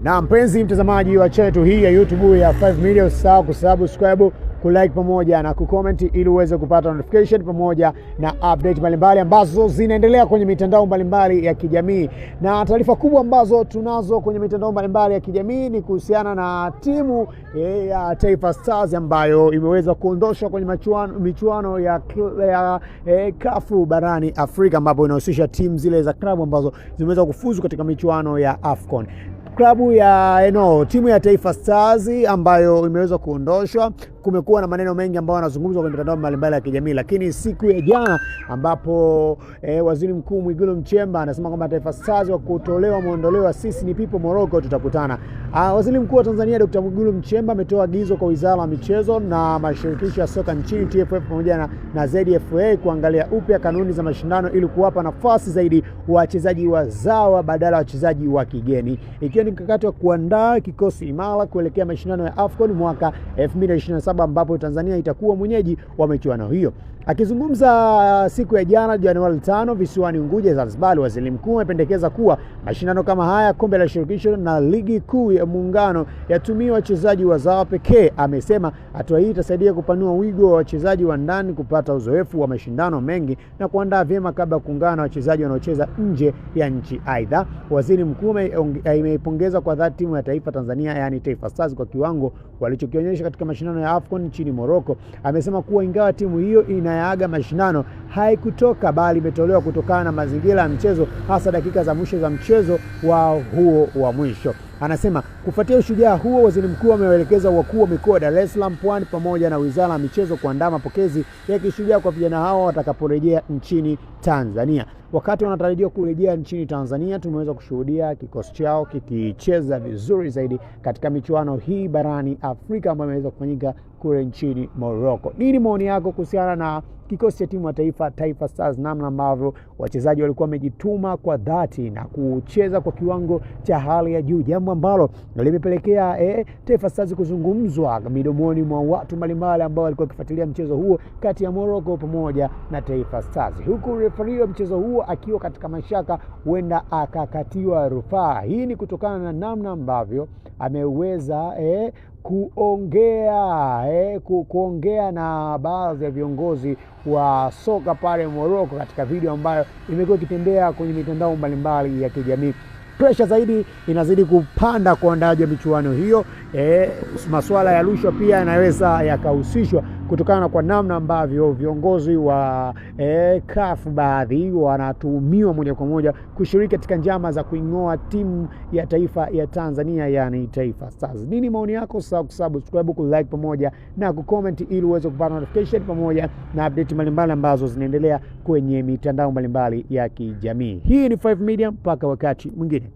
Na mpenzi mtazamaji wa channel hii ya YouTube ya 5 Media, usisahau kusubscribe, kulike pamoja na kucomment ili uweze kupata notification pamoja na update mbalimbali ambazo zinaendelea kwenye mitandao mbalimbali ya kijamii. Na taarifa kubwa ambazo tunazo kwenye mitandao mbalimbali ya kijamii ni kuhusiana na timu ya Taifa Stars ambayo imeweza kuondoshwa kwenye michuano ya CAF barani Afrika, ambapo inahusisha timu zile za klabu ambazo zimeweza kufuzu katika michuano ya AFCON. Timu ya Taifa Stars ambayo imeweza kuondoshwa, kumekuwa na maneno mengi ambayo yanazungumzwa kwenye mitandao mbalimbali ya kijamii, lakini siku ya jana ambapo Waziri Mkuu Mwigulu Nchemba anasema kwamba Taifa Stars wa kutolewa muondolewa, sisi ni people Morocco tutakutana. Waziri Mkuu wa Tanzania Dr. Mwigulu Nchemba ametoa agizo kwa Wizara ya Michezo na mashirikisho ya soka nchini TFF pamoja na ZFA kuangalia upya kanuni za mashindano ili kuwapa nafasi zaidi wachezaji wazawa badala ya wachezaji wa kigeni, ikiwa ni mkakati wa kuandaa kikosi imara kuelekea mashindano ya AFCON mwaka 2027 ambapo Tanzania itakuwa mwenyeji wa michuano hiyo. Akizungumza siku ya jana Januari 5 visiwani Unguja, Zanzibar, Waziri Mkuu amependekeza kuwa mashindano kama haya, kombe la shirikisho na ligi kuu ya muungano yatumie wachezaji wazawa pekee. Amesema hatua hii itasaidia kupanua wigo wa wachezaji wa ndani, kupata uzoefu wa mashindano mengi na kuandaa vyema kabla ya kuungana na wachezaji wanaocheza nje ya nchi. Aidha, Waziri Mkuu ameipongeza kwa dhati timu ya taifa Tanzania, yani Taifa Stars, kwa kiwango walichokionyesha katika mashindano ya AFCON nchini Morocco. Amesema kuwa ingawa timu hiyo inayaaga mashindano, haikutoka bali imetolewa kutokana na mazingira ya mchezo, hasa dakika za mwisho za mchezo huo wa mwisho. Anasema kufuatia ushujaa huo, Waziri Mkuu amewaelekeza wakuu wa mikoa Dar es Salaam, Pwani pamoja na Wizara ya Michezo kuandaa mapokezi ya kishujaa kwa vijana hao watakaporejea nchini Tanzania. Wakati wanatarajiwa kurejea nchini Tanzania, tumeweza kushuhudia kikosi chao kikicheza vizuri zaidi katika michuano hii barani Afrika ambayo imeweza kufanyika kule nchini Morocco. Nini maoni yako kuhusiana na kikosi cha timu ya Taifa Stars, namna ambavyo wachezaji walikuwa wamejituma kwa dhati na kucheza kwa kiwango cha hali ya juu, jambo ambalo limepelekea Taifa Stars kuzungumzwa midomoni mwa watu mbalimbali ambao walikuwa wakifuatilia mchezo huo kati ya Morocco pamoja na Taifa Stars, huku referee wa mchezo huo akiwa katika mashaka huenda akakatiwa rufaa. Hii ni kutokana na namna ambavyo ameweza kuongea na baadhi ya viongozi wa soka pale Morocco katika video ambayo imekuwa ikitembea kwenye mitandao mbalimbali ya kijamii. Pressure zaidi inazidi kupanda kwa waandaaji wa michuano hiyo. Masuala ya rushwa pia yanaweza yakahusishwa kutokana na kwa namna ambavyo viongozi wa CAF baadhi wanatuhumiwa moja kwa moja kushiriki katika njama za kuingoa timu ya taifa ya Tanzania, yani Taifa Stars. Nini maoni yako? Subscribe, like pamoja na kucomment ili uweze kupata notification pamoja na update mbalimbali ambazo zinaendelea kwenye mitandao mbalimbali ya kijamii. Hii ni 5 Media, mpaka wakati mwingine.